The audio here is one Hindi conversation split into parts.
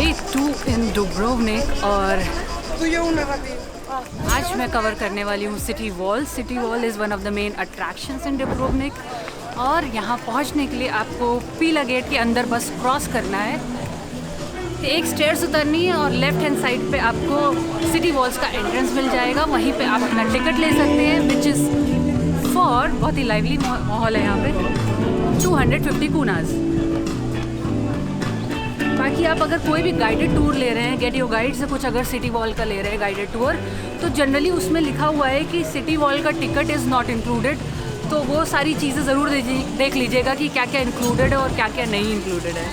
डे 2 इन डुब्रोवनिक और आज मैं कवर करने वाली हूँ city wall. City wall is one of the main attractions in Dubrovnik और यहाँ पहुँचने के लिए आपको पीला गेट के अंदर बस क्रॉस करना है। एक स्टेयर्स उतरनी है और लेफ्ट हैंड साइड पे आपको सिटी वॉल्स का एंट्रेंस मिल जाएगा। वहीं पे आप अपना टिकट ले सकते हैं विच इज़ फॉर, बहुत ही लाइवली माहौल है यहाँ पे, 250 कूनाज। बाकी आप अगर कोई भी गाइडेड टूर ले रहे हैं, गेट योर गाइड से कुछ अगर सिटी वॉल का ले रहे हैं गाइडेड टूर, तो जनरली उसमें लिखा हुआ है कि सिटी वॉल का टिकट इज़ नॉट इंक्लूडेड। तो वो सारी चीज़ें ज़रूर देख लीजिएगा कि क्या क्या इंक्लूडेड है और क्या क्या नहीं इंक्लूडेड है।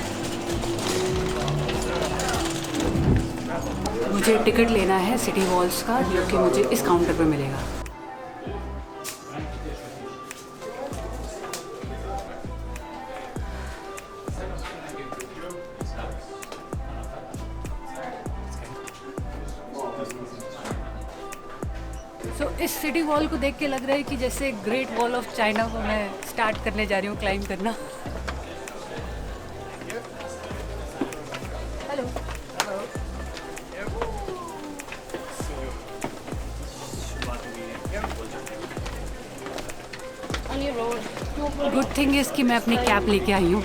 मुझे टिकट लेना है सिटी वॉल्स का, जो कि मुझे इस काउंटर पे मिलेगा। इस सिटी वॉल को देख के लग रहा है कि जैसे ग्रेट वॉल ऑफ चाइना को मैं स्टार्ट करने जा रही हूँ क्लाइंब करना। हेलो गुड थिंग इज़ कि मैं अपनी कैप लेके आई हूँ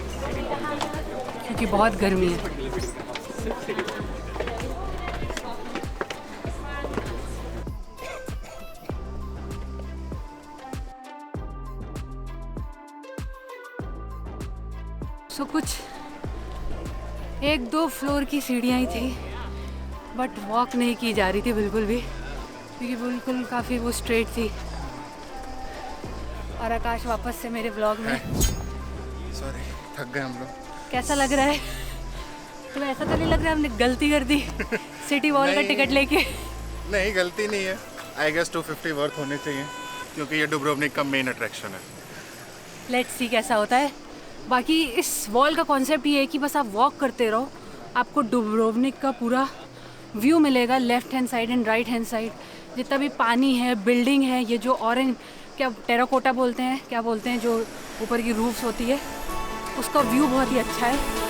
क्योंकि बहुत गर्मी है। सो कुछ 1-2 फ्लोर की सीढ़ियाँ ही थी, बट वॉक नहीं की जा रही थी बिल्कुल भी, क्योंकि बिल्कुल काफ़ी वो स्ट्रेट थी। और आकाश वापस से मेरे ब्लॉग में। सॉरी, थक गए हम लोग। कैसा लग रहा है तुम्हें? ऐसा तो नहीं लग रहा है हमने गलती कर दी सिटी वॉल का टिकट लेके? नहीं, गलती नहीं है। आई गेस 250 वर्थ होने चाहिए क्योंकि ये डुब्रोवनिक का मेन अट्रैक्शन है। लेट्स सी कैसा होता है। बाकी इस वॉल का कॉन्सेप्ट ये है कि बस आप वॉक करते रहो, आपको डुब्रोवनिक का पूरा व्यू मिलेगा, left hand side and right hand side. जितना भी पानी है, बिल्डिंग है, ये जो ऑरेंज क्या टेराकोटा बोलते हैं, क्या बोलते हैं, जो ऊपर की रूफ्स होती है, उसका व्यू बहुत ही अच्छा है।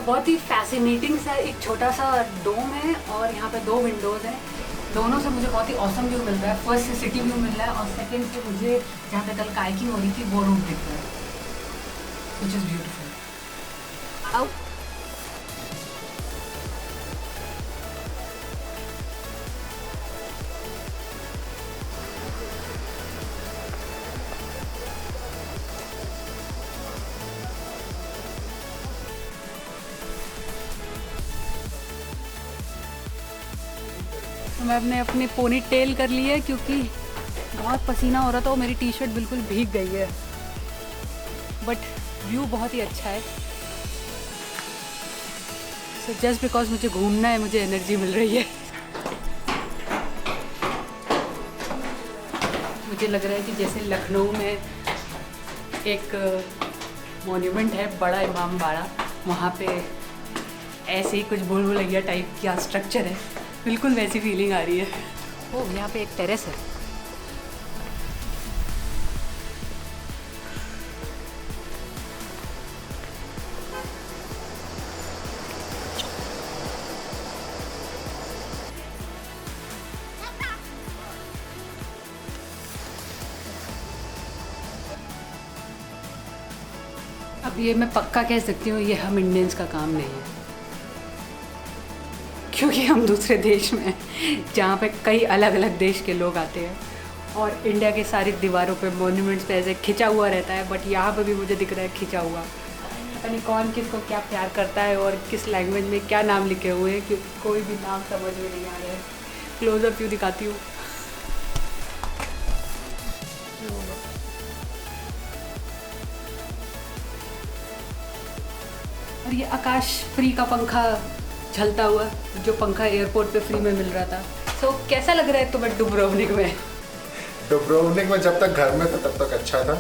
बहुत ही फैसिनेटिंग सा एक छोटा सा डोम है और यहाँ पे 2 विंडोज़ हैं। दोनों से मुझे बहुत ही ऑसम व्यू मिल रहा है। फर्स्ट से सिटी व्यू मिल रहा है और सेकंड से मुझे जहाँ पे कल काइकिंग हो रही थी वो रूम दिख रहा है, विच इज़ ब्यूटीफुल। आओ तो मैंने अपने पोनी टेल कर ली है क्योंकि बहुत पसीना हो रहा था और मेरी टी शर्ट बिल्कुल भीग गई है, बट व्यू बहुत ही अच्छा है। सो जस्ट बिकॉज मुझे घूमना है, मुझे एनर्जी मिल रही है। मुझे लग रहा है कि जैसे लखनऊ में एक मॉन्यूमेंट है बड़ा इमाम बाड़ा, वहाँ पे ऐसे ही कुछ भूल भुलैया टाइप का स्ट्रक्चर है, बिल्कुल वैसी फीलिंग आ रही है। ओह, यहाँ पे एक टेरेस है। अब ये मैं पक्का कह सकती हूँ, ये हम इंडियंस का काम नहीं है, क्योंकि हम दूसरे देश में जहाँ पे कई अलग अलग देश के लोग आते हैं और इंडिया के सारी दीवारों पे मॉन्यूमेंट्स पे ऐसे खिंचा हुआ रहता है, बट यहाँ पे भी मुझे दिख रहा है खिंचा हुआ। पता नहीं कौन किसको क्या प्यार करता है और किस लैंग्वेज में क्या नाम लिखे हुए हैं, क्योंकि कोई भी नाम समझ में नहीं आ रहा है। क्लोजअप व्यू दिखाती हूँ। और ये आकाश फ्री का पंखा झलता हुआ, जो पंखा एयरपोर्ट पे फ्री में मिल रहा था, So, कैसा लग रहा है तुम्हें डुब्रोवनिक में? डुब्रोवनिक में जब तक घर में था तब तक अच्छा था,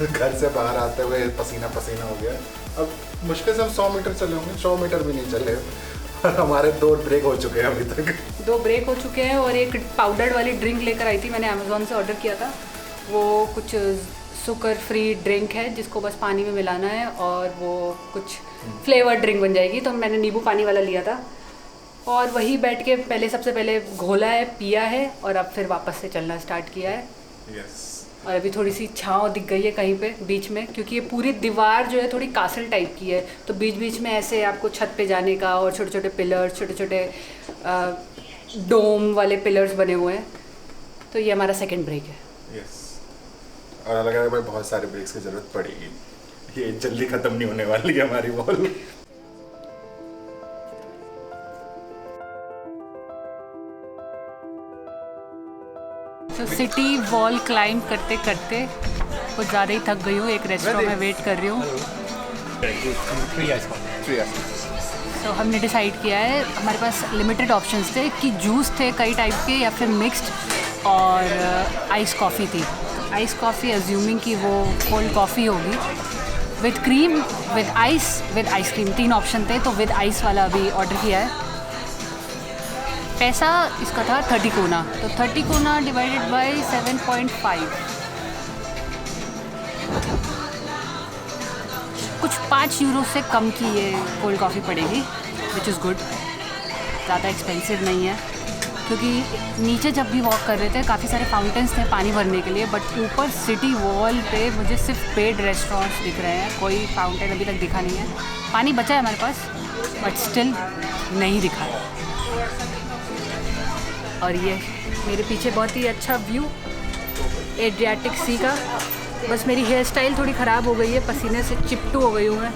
घर से बाहर आते हुए पसीना पसीना हो गया। अब मुश्किल से हम 100 मीटर चले होंगे, 100 मीटर भी नहीं चले और हमारे 2 ब्रेक हो चुके हैं अभी तक। 2 ब्रेक हो चुके हैं और एक पाउडर वाली ड्रिंक लेकर आई थी, मैंने अमेज़ॉन से ऑर्डर किया था। वो कुछ शुगर फ्री ड्रिंक है जिसको बस पानी में मिलाना है और वो कुछ फ्लेवर्ड ड्रिंक बन जाएगी। तो मैंने नींबू पानी वाला लिया था और वही बैठ के सबसे पहले घोला है, पिया है और अब फिर वापस से चलना स्टार्ट किया है। Yes. और अभी थोड़ी सी छाँव दिख गई है कहीं पे बीच में, क्योंकि ये पूरी दीवार जो है थोड़ी कासल टाइप की है, तो बीच बीच में ऐसे आपको छत पे जाने का और छोटे छोटे पिलर्स, छोटे छोटे डोम वाले पिलर्स बने हुए हैं। तो ये हमारा सेकंड ब्रेक है। Yes. और लग रहा है भाई बहुत सारे ब्रेक्स की ज़रूरत पड़ेगी, ये जल्दी ख़त्म नहीं होने वाली है हमारी वॉल। तो सिटी वॉल क्लाइंब करते करते कुछ ज़्यादा ही थक गई हूँ। एक रेस्टोरेंट में वेट कर रही हूँ। तो हमने डिसाइड किया है, हमारे पास लिमिटेड ऑप्शंस थे कि जूस थे कई टाइप के या फिर मिक्स्ड और आइस कॉफ़ी थी। आइस कॉफ़ी अज्यूमिंग कि वो कोल्ड कॉफ़ी होगी with cream, with ice cream, 3 option थे। तो विद आइस वाला अभी ऑर्डर किया है। पैसा इसका था 30 कोना, तो 30 कोना डिवाइडेड बाय 7.5 कुछ 5 यूरो से कम की ये कोल्ड कॉफ़ी पड़ेगी, विच इज़ गुड। ज़्यादा एक्सपेंसिव नहीं है, क्योंकि नीचे जब भी वॉक कर रहे थे काफ़ी सारे फाउंटेन्स थे पानी भरने के लिए, बट ऊपर सिटी वॉल पे मुझे सिर्फ पेड रेस्टोरेंट्स दिख रहे हैं, कोई फाउंटेन अभी तक दिखा नहीं है। पानी बचा है हमारे पास बट स्टिल नहीं दिखा। और ये मेरे पीछे बहुत ही अच्छा व्यू एड्रियाटिक सी का। बस मेरी हेयर स्टाइल थोड़ी ख़राब हो गई है, पसीने से चिपटू हो गई हूँ मैं।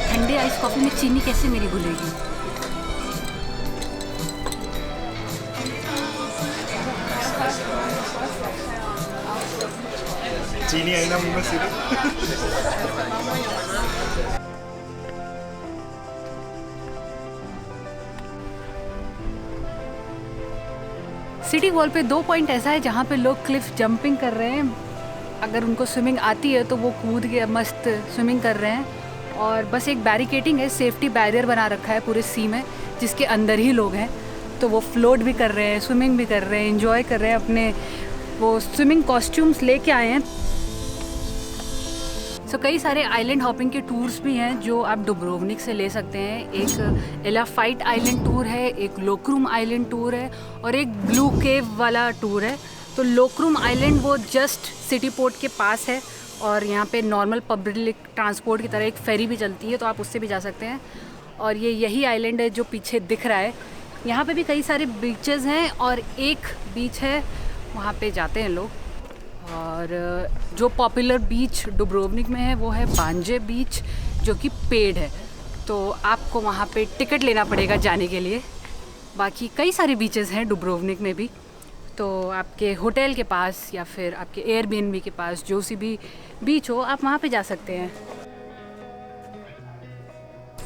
ठंडे आइस कॉफ़ी में चीनी कैसे मेरी घुलेगी? चीनी आई ना मुंह में सीधे। सिटी वॉल पे 2 पॉइंट ऐसा है जहाँ पे लोग क्लिफ जंपिंग कर रहे हैं। अगर उनको स्विमिंग आती है तो वो कूद के मस्त स्विमिंग कर रहे हैं। और बस एक बैरिकेटिंग है, सेफ्टी बैरियर बना रखा है पूरे सी में, जिसके अंदर ही लोग हैं। तो वो फ्लोट भी कर रहे हैं, स्विमिंग भी कर रहे हैं, एंजॉय कर रहे हैं, अपने वो स्विमिंग कॉस्ट्यूम्स लेके आए हैं। सो कई सारे आइलैंड हॉपिंग के टूर्स भी हैं जो आप डुब्रोवनिक से ले सकते हैं। एक एलाफाइट आइलैंड टूर है, एक लोक्रुम आइलैंड टूर है और एक ब्लू केव वाला टूर है। तो लोक्रुम आइलैंड वो जस्ट सिटी पोर्ट के पास है और यहाँ पे नॉर्मल पब्लिक ट्रांसपोर्ट की तरह एक फेरी भी चलती है, तो आप उससे भी जा सकते हैं। और ये यही आइलैंड है जो पीछे दिख रहा है। यहाँ पे भी कई सारे बीचेस हैं और एक बीच है वहाँ पे जाते हैं लोग। और जो पॉपुलर बीच डुब्रोवनिक में है वो है बांजे बीच, जो कि पेड है, तो आपको वहाँ पे टिकट लेना पड़ेगा जाने के लिए। बाकी कई सारे बीचेस हैं डुब्रोवनिक में भी, तो आपके होटल के पास या फिर आपके एयरबीएनबी के पास जो सी भी बीच हो आप वहाँ पे जा सकते हैं।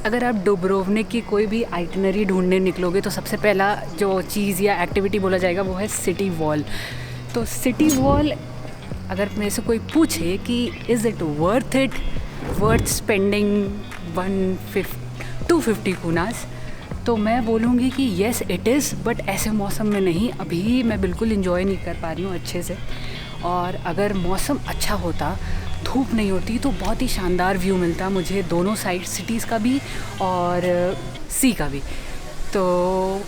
अगर आप डुब्रोवनिक की कोई भी आइटनरी ढूंढने निकलोगे तो सबसे पहला जो चीज़ या एक्टिविटी बोला जाएगा वो है सिटी वॉल। तो सिटी वॉल अगर मेरे से कोई पूछे कि इज़ इट वर्थ स्पेंडिंग 250 कूनास, तो मैं बोलूँगी कि येस इट इज़, बट ऐसे मौसम में नहीं। अभी मैं बिल्कुल इन्जॉय नहीं कर पा रही हूँ अच्छे से। और अगर मौसम अच्छा होता, धूप नहीं होती, तो बहुत ही शानदार व्यू मिलता मुझे दोनों साइड, सिटीज़ का भी और सी का भी। तो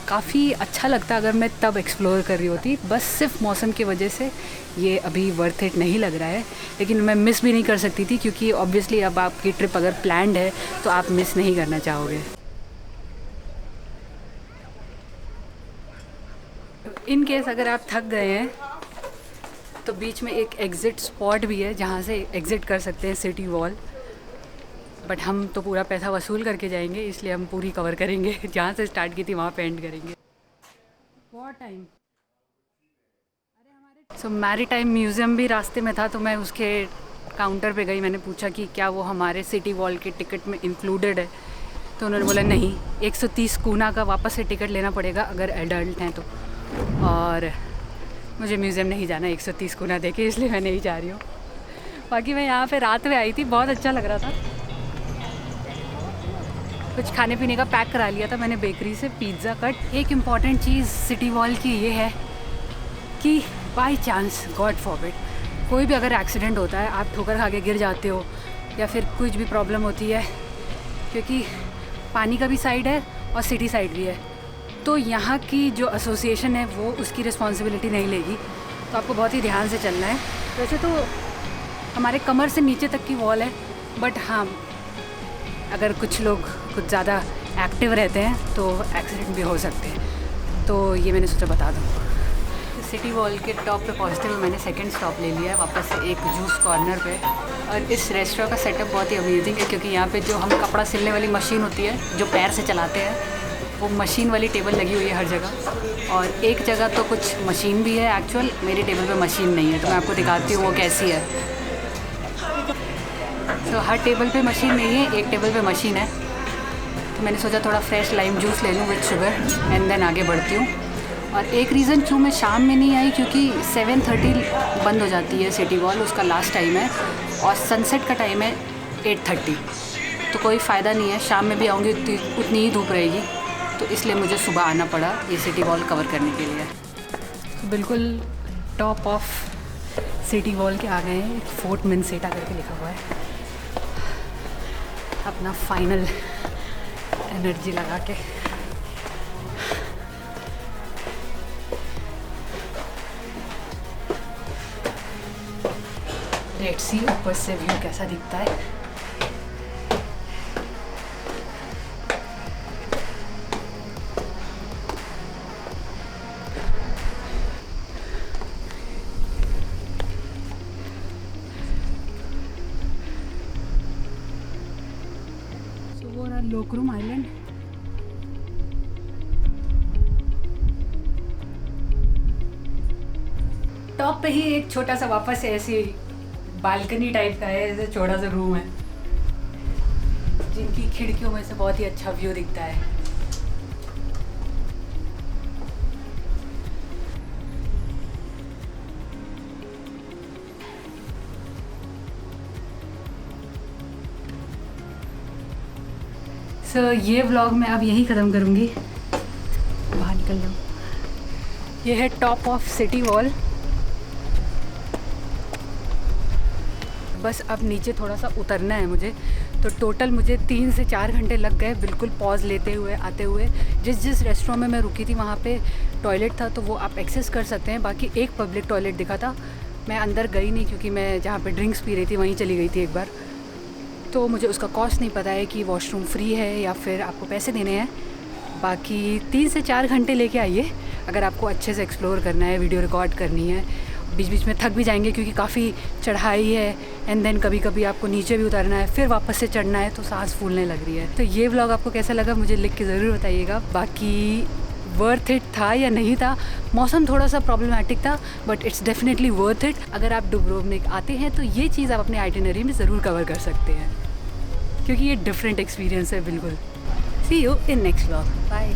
काफ़ी अच्छा लगता अगर मैं तब एक्सप्लोर कर रही होती। बस सिर्फ मौसम की वजह से ये अभी वर्थ इट नहीं लग रहा है, लेकिन मैं मिस भी नहीं कर सकती थी, क्योंकि ऑब्वियसली अब आपकी ट्रिप अगर प्लान्ड है तो आप मिस नहीं करना चाहोगे। इन केस अगर आप थक गए हैं तो बीच में एक एग्ज़िट स्पॉट भी है जहाँ से एग्ज़िट कर सकते हैं सिटी वॉल, बट हम तो पूरा पैसा वसूल करके जाएंगे, इसलिए हम पूरी कवर करेंगे। जहाँ से स्टार्ट की थी वहाँ पे एंड करेंगे। बहुत टाइम। सो मैरीटाइम म्यूज़ियम भी रास्ते में था, तो मैं उसके काउंटर पे गई, मैंने पूछा कि क्या वो हमारे सिटी वॉल के टिकट में इंक्लूडेड है, तो उन्होंने बोला नहीं, 130 कूना का वापस से टिकट लेना पड़ेगा अगर एडल्ट हैं तो। और मुझे म्यूज़ियम नहीं जाना 130 कूना दे के, इसलिए मैं नहीं जा रही हूँ। बाकी मैं यहाँ पे रात में आई थी, बहुत अच्छा लग रहा था। कुछ खाने पीने का पैक करा लिया था मैंने बेकरी से, पिज़्ज़ा कट। एक इम्पॉर्टेंट चीज़ सिटी वॉल की ये है कि बाई चांस, गॉड फॉरबिड, कोई भी अगर एक्सीडेंट होता है, आप ठोकर खा के गिर जाते हो या फिर कुछ भी प्रॉब्लम होती है, क्योंकि पानी का भी साइड है और सिटी साइड भी है, तो यहाँ की जो एसोसिएशन है वो उसकी रिस्पॉन्सिबिलिटी नहीं लेगी। तो आपको बहुत ही ध्यान से चलना है। वैसे तो हमारे कमर से नीचे तक की वॉल है, बट हाँ, अगर कुछ लोग कुछ ज़्यादा एक्टिव रहते हैं तो एक्सीडेंट भी हो सकते हैं, तो ये मैंने सोचा बता दूँ। सिटी वॉल के टॉप पे पहुँचते हुए मैंने सेकंड स्टॉप ले लिया है वापस से एक जूस कॉर्नर पे। और इस रेस्टोरेंट का सेटअप बहुत ही अमेजिंग है, क्योंकि यहाँ पे जो हम कपड़ा सिलने वाली मशीन होती है जो पैर से चलाते हैं, वो मशीन वाली टेबल लगी हुई है हर जगह। और एक जगह तो कुछ मशीन भी है एक्चुअल, मेरी टेबल पे मशीन नहीं है, तो मैं आपको दिखाती हूँ वो कैसी है। तो हर टेबल पे मशीन नहीं है, एक टेबल पे मशीन है। तो मैंने सोचा थोड़ा फ्रेश लाइम जूस ले लूँ विद शुगर एंड देन आगे बढ़ती हूँ। और एक रीज़न क्यों मैं शाम में नहीं आई, क्योंकि 7:30 बंद हो जाती है सिटी वॉल, उसका लास्ट टाइम है, और सनसेट का टाइम है 8:30। तो कोई फ़ायदा नहीं है, शाम में भी आऊँगी उतनी ही धूप रहेगी, तो इसलिए मुझे सुबह आना पड़ा ये सिटी वॉल कवर करने के लिए। तो बिल्कुल टॉप ऑफ सिटी वॉल के आ गए हैं, फोर्ट मिनसेटा करके लिखा हुआ है। अपना फाइनल एनर्जी लगा के लेट्स सी ऊपर से व्यू कैसा दिखता है। So वो रहा लोकरुम आइलैंड। टॉप पे ही एक छोटा सा वापस से ऐसी बालकनी टाइप का है, ऐसे छोटा सा रूम है जिनकी खिड़कियों में से बहुत ही अच्छा व्यू दिखता है। सो ये व्लॉग मैं अब यहीं ख़त्म करूँगी, बाहर निकल जाऊँ। ये है टॉप ऑफ सिटी वॉल। बस अब नीचे थोड़ा सा उतरना है मुझे, तो टोटल मुझे 3 से 4 घंटे लग गए बिल्कुल पॉज लेते हुए आते हुए। जिस रेस्टोरेंट में मैं रुकी थी वहाँ पे टॉयलेट था, तो वो आप एक्सेस कर सकते हैं। बाकी एक पब्लिक टॉयलेट दिखा था, मैं अंदर गई नहीं क्योंकि मैं जहाँ पे ड्रिंक्स पी रही थी वहीं चली गई थी एक बार, तो मुझे उसका कॉस्ट नहीं पता है कि वॉशरूम फ्री है या फिर आपको पैसे देने हैं। बाकी 3 से 4 घंटे लेके आइए अगर आपको अच्छे से एक्सप्लोर करना है, वीडियो रिकॉर्ड करनी है। बीच बीच में थक भी जाएंगे क्योंकि काफ़ी चढ़ाई है, एंड देन कभी कभी आपको नीचे भी उतरना है, फिर वापस से चढ़ना है, तो सांस फूलने लग रही है। तो ये व्लॉग आपको कैसा लगा मुझे लिख के ज़रूर बताइएगा। बाकी वर्थ इट था या नहीं था, मौसम थोड़ा सा प्रॉब्लमेटिक था, but it's definitely worth it. अगर आप डुब्रोवनिक आते हैं तो ये चीज़ आप अपने आइटिनरी में ज़रूर कवर कर सकते हैं, क्योंकि ये डिफरेंट एक्सपीरियंस है बिल्कुल। See you in next vlog, bye.